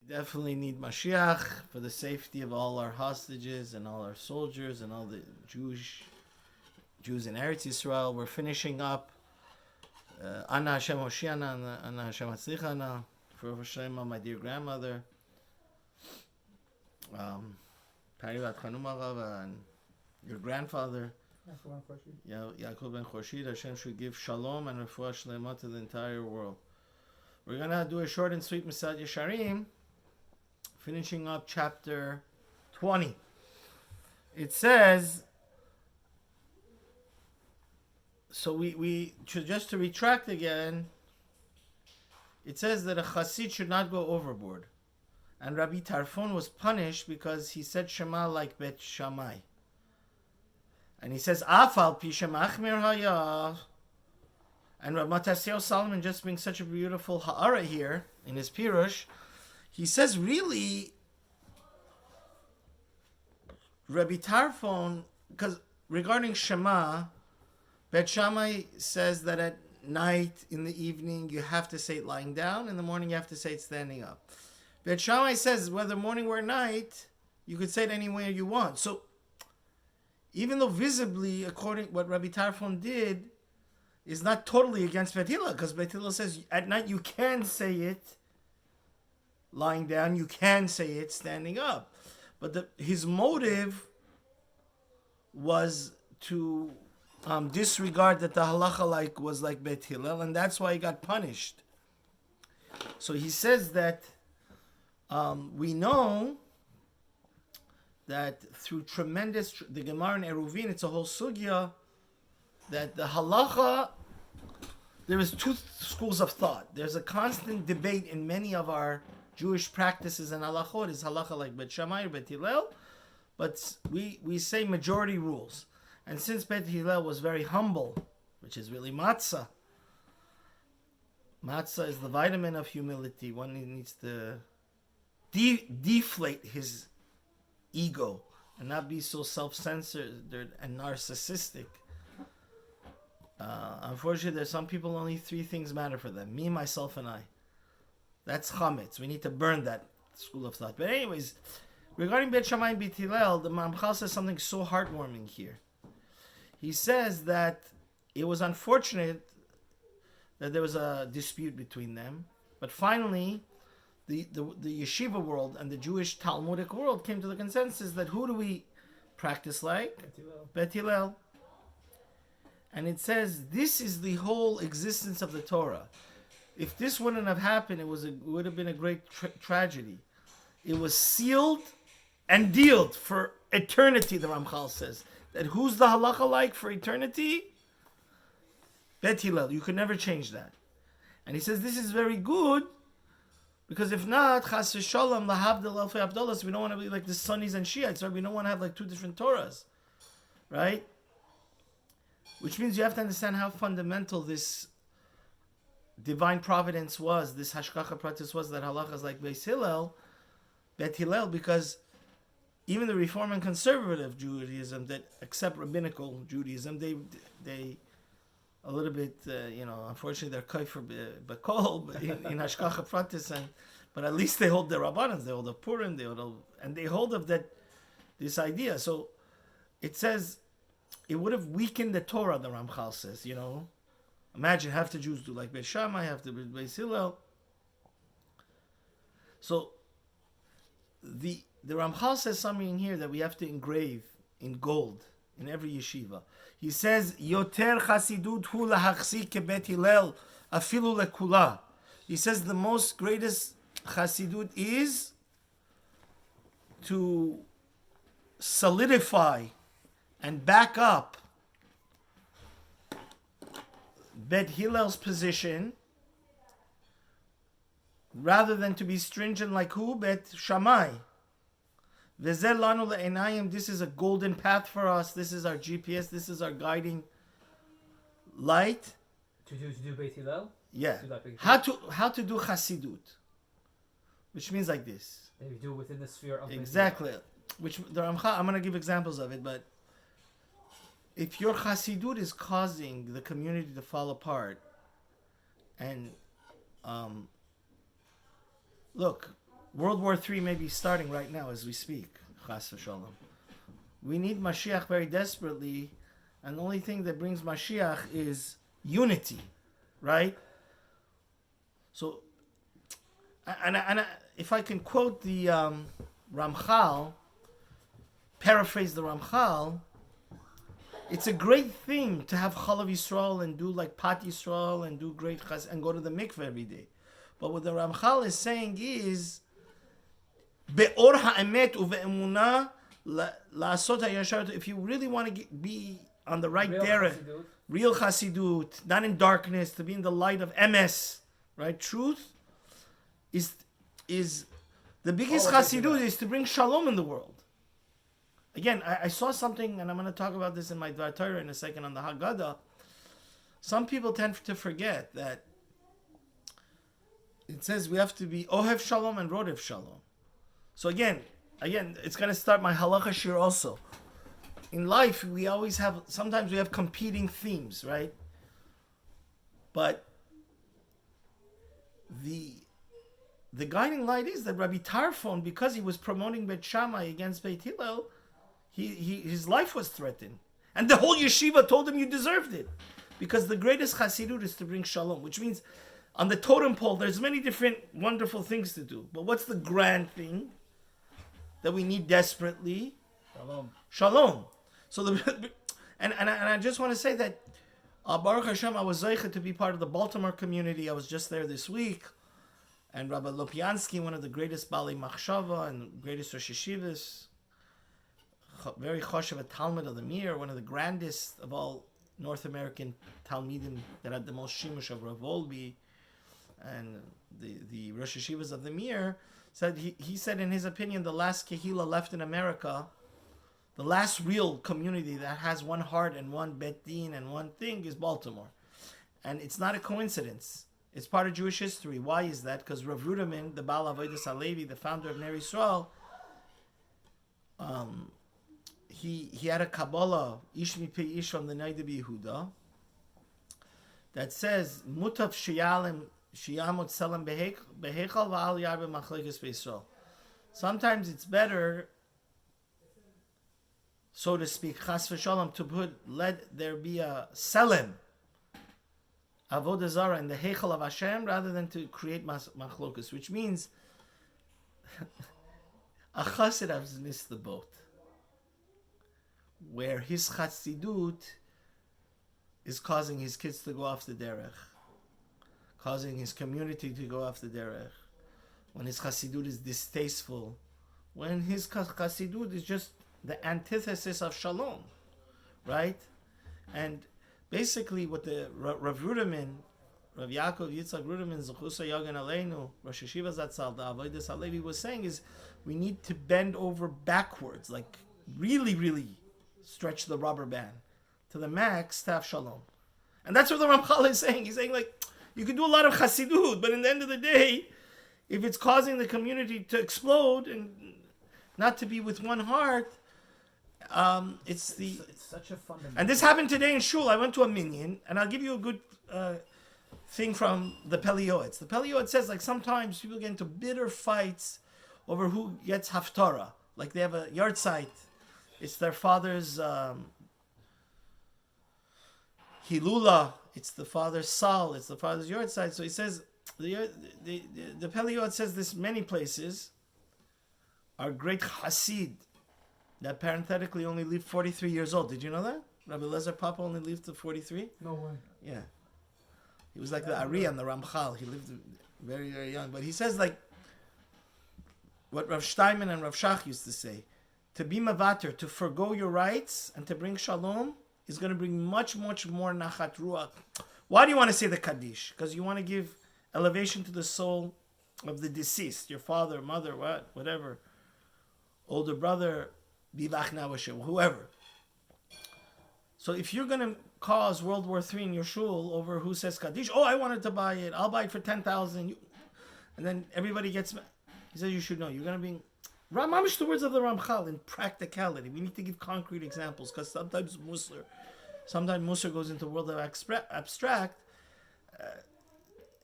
Definitely need Mashiach for the safety of all our hostages and all our soldiers and all the Jews in Eretz Yisrael. We're finishing up Ana Hashem Hoshiana, Ana Hashem Hatzlichana for Shema, my dear grandmother, Parivat Chanumarav, and your grandfather, Yaakov ben Chorshid. Hashem should give shalom and refuah shlema to the entire world. We're going to do a short and sweet MESILAT YESHARIM, finishing up chapter 20. It says, so we just to retract again, it says that a Chassid should not go overboard. And Rabbi Tarfon was punished because he said Shema like Bet Shammai. And he says, Afal pi shemachmir haya. And Rav Matasyahu Solomon just brings such a beautiful ha'ara here in his Pirush. He says, really, Rabbi Tarfon, because regarding Shema, Bet Shammai says that at night, in the evening, you have to say it lying down. In the morning, you have to say it standing up. Bet Shammai says whether morning or night, you could say it anywhere you want. So, even though visibly, according to what Rabbi Tarfon did, is not totally against Bet Hillel, because Bet Hillel says at night you can say it lying down, you can say it standing up. But his motive was to disregard that the halacha was like Bet Hillel, and that's why he got punished. So he says that we know that through the Gemara in Eruvin, it's a whole sugya, that the halacha, there is two schools of thought. There's a constant debate in many of our Jewish practices and halachot. Is halacha like Bet Shammai or Bet Hillel? But we say majority rules. And since Bet Hillel was very humble, which is really matzah is the vitamin of humility. One needs to deflate his ego and not be so self-censored and narcissistic. Unfortunately, there's some people, only three things matter for them: me, myself, and I. That's chametz. We need to burn that school of thought. But anyways, regarding Bet Shammai and Bet Hillel, the Mamchal says something so heartwarming here. He says that it was unfortunate that there was a dispute between them, but finally, the yeshiva world and the Jewish Talmudic world came to the consensus that who do we practice like? Bet Hillel. And it says this is the whole existence of the Torah. If this wouldn't have happened, it would have been a great tragedy. It was sealed and dealed for eternity, the Ramchal says. That who's the halacha like for eternity? Bet Hillel. You could never change that. And he says this is very good, because if not, chas v'shalom lahavdil alfei abdollas, we don't want to be like the Sunnis and Shiites, right? We don't want to have like two different Torahs, right? Which means you have to understand how fundamental this divine providence was, this hashgacha pratis was, that halachas like Bet Hillel, because even the Reform and Conservative Judaism that accept rabbinical Judaism, they a little bit, unfortunately they're kaifer b'kol in hashgacha pratis, but at least they hold the rabbanans, they hold of Purim, they hold of that this idea. So it says it would have weakened the Torah. The Ramchal says, imagine half the Jews do like Bet Shammai, half the Bet Hillel. So the Ramchal says something in here that we have to engrave in gold in every yeshiva. He says, Yoter Hasidut hu lahachzik ke Bet Hillel afilu lekula. He says the most greatest Hasidut is to solidify and back up Bet Hillel's position rather than to be stringent like who? Bet Shammai. V'zeh lanu le'enayim. This is a golden path for us. This is our GPS. This is our guiding light. To do Bet Hillel? Yeah. How to do Hasidut, which means like this. They do it within the sphere of exactly. Which I'm going to give examples of it, but if your Hasidut is causing the community to fall apart, and look, World War III may be starting right now as we speak. Chas v'shalom. We need Mashiach very desperately, and the only thing that brings Mashiach is unity, right? So, and if I can quote the Ramchal, paraphrase the Ramchal, it's a great thing to have Chalav Yisrael and do like Pat Yisrael and do great chas and go to the mikveh every day. But what the Ramchal is saying is, Be'or ha'emet uve'emunah la'asot ha'yashar. If you really want to be on the right derech, real Hasidut, not in darkness, to be in the light of MS, right? Truth is the biggest Hasidut is to bring shalom in the world. Again, I saw something, and I'm going to talk about this in my Dvar Torah in a second on the Haggadah. Some people tend to forget that it says we have to be Ohev Shalom and Rodev Shalom. So again, it's going to start my halacha shir also. In life, we always have, sometimes we have competing themes, right? But the guiding light is that Rabbi Tarfon, because he was promoting Bet Shammai against Beit Hillel, his life was threatened. And the whole yeshiva told him you deserved it. Because the greatest Hasidut is to bring shalom, which means on the totem pole, there's many different wonderful things to do. But what's the grand thing that we need desperately? Shalom. So and I just want to say that Baruch Hashem, I was zeicha to be part of the Baltimore community. I was just there this week. And Rabbi Lopiansky, one of the greatest Bali Machshava and greatest Rosh Yeshivas, very choshev Talmud of the Mir, one of the grandest of all North American Talmidim that had the most shimush of Rav Wolbe, and the Rosh Yeshivas of the Mir, said he said in his opinion the last Kehila left in America, the last real community that has one heart and one Bet Din and one thing is Baltimore. And it's not a coincidence. It's part of Jewish history. Why is that? Because Rav Ruderman, the Baal Avodas Halevi, the founder of Ner Yisrael, he had a Kabbalah, Ish Mipei Ish from the Noda B'Yehuda, that says, Mutav Shiyamot Selam Behechal V'al Yar B'Machlekes B'Yisrael. Sometimes it's better, so to speak, Chas v'Shalom, let there be a Selim, Avodah Zarah in the Heichal of Hashem, rather than to create Machlokas, which means a Chassid has missed the boat, where his Hasidut is causing his kids to go off the derech, causing his community to go off the derech, when his Hasidut is distasteful, when his Hasidut is just the antithesis of Shalom, right? And basically what the Rav Ruderman, Rav Yaakov Yitzchak Ruderman, Zechusa Yagan Aleinu, Rosh Yeshiva Zatzal, the Avodas Halevi was saying is we need to bend over backwards, like really, really stretch the rubber band to the max to have Shalom. And that's what the Ramchal is saying. He's saying like, you can do a lot of Hasidut, but in the end of the day, if it's causing the community to explode and not to be with one heart, it's such a fundamental. And this happened today in Shul. I went to a minyan, and I'll give you a good thing from the Peliotes. The Peliotes says like sometimes people get into bitter fights over who gets haftarah. Like they have a yard site. It's their father's hilula. It's the father's sal. It's the father's yard site. So he says the Peliot says this many places. Our great Hasid, that parenthetically only lived 43 years old. Did you know that? Rabbi Lezer Papa only lived to 43? No way. Yeah. He was like the Ari and the Ramchal. He lived very, very young. But he says like what Rav Steinman and Rav Shach used to say, to be mavater, to forgo your rights and to bring shalom is going to bring much, much more nachat ruach. Why do you want to say the Kaddish? Because you want to give elevation to the soul of the deceased, your father, mother, whatever, older brother, Bivach Nawashem, whoever. So if you're going to cause World War III in your shul over who says Kaddish, oh, I wanted to buy it, I'll buy it for 10,000, and then everybody gets mad. He says you should know, you're going to be... Mamish, the words of the Ramchal in practicality. We need to give concrete examples because sometimes Musar goes into the world of abstract.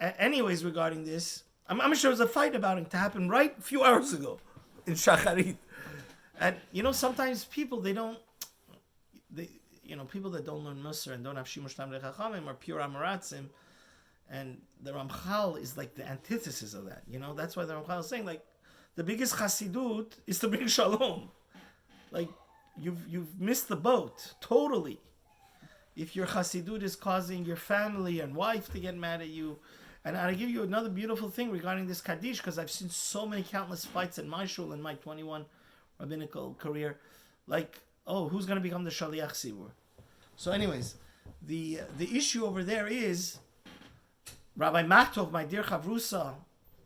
Anyways, regarding this, I'm sure there was a fight about it to happen right a few hours ago in Shacharit. And sometimes people people that don't learn Musar and don't have Shimush Tam Chachamim are pure Amaratzim, and the Ramchal is like the antithesis of that. That's why the Ramchal is saying like the biggest Hasidut is to bring Shalom. Like you've missed the boat totally. If your Hasidut is causing your family and wife to get mad at you. And I'll give you another beautiful thing regarding this Kaddish, because I've seen so many countless fights in my shul in my 21 rabbinical career. Like, who's going to become the Shaliach Sibur? So anyways, the issue over there is, Rabbi Machtov, my dear Chavrusa,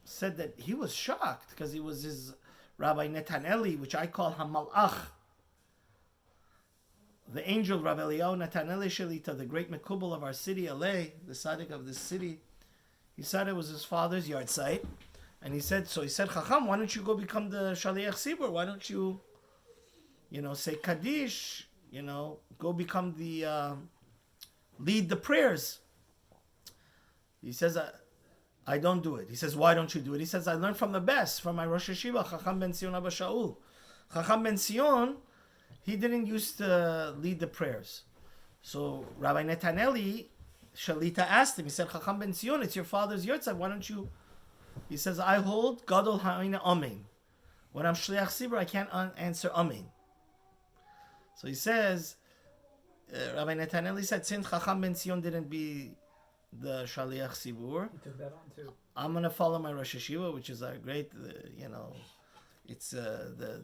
said that he was shocked because he was his Rabbi Netaneli, which I call Hamalach, the angel Rabbi Eliyahu Netaneli Shelita, the great Mekubal of our city, LA, the Tzaddik of this city. He said it was his father's yard site. And he said, Chacham, why don't you go become the Shaliach Sibur? Why don't you, say Kaddish, go become the, lead the prayers. He says, I don't do it. He says, why don't you do it? He says, I learned from the best, from my Rosh Hashiva, Chacham ben Sion Abba Shaul. Chacham ben Sion, he didn't used to lead the prayers. So Rabbi Netaneli, Shalita asked him, he said, Chacham ben Sion, it's your father's yahrzeit, why don't you? He says, I hold Gadol Ha'ina Amen. When I'm Shliach Sibur, I can't answer Amen. So he says, Rabbi Netaneli said, since Chacham ben Sion didn't be the Shaliach Sibur, He took that on too. I'm going to follow my Rosh Hashiva, which is our great, it's the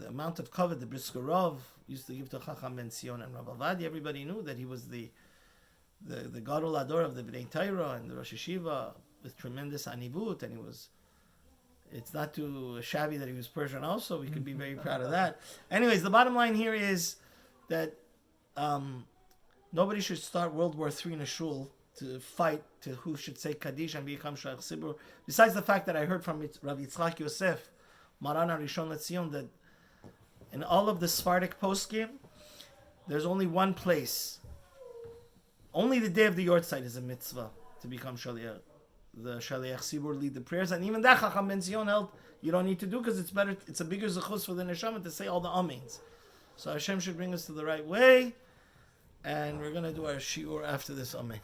amount of covet the Brisker Rav used to give to Chacham ben Sion and Rav Avadi. Everybody knew that he was the Gadol Ador of the Bnei Torah and the Rosh Hashiva with tremendous anivut, and it's not too shabby that he was Persian also. We could be very proud of that. Anyways, the bottom line here is that nobody should start World War III in a shul to fight to who should say Kaddish and become Shaliach Sibur. Besides the fact that I heard from Rabbi Yitzchak Yosef, Maran HaRishon LeTzion, that in all of the Sephardic poskim, there's only one place. Only the day of the yahrzeit is a mitzvah to become Shaliach. The Shaliach Sibur lead the prayers, and even that Chacham ben Zion held you don't need to do because it's better. It's a bigger zechus for the neshama to say all the amens. So Hashem should bring us to the right way, and we're gonna do our shiur after this amen.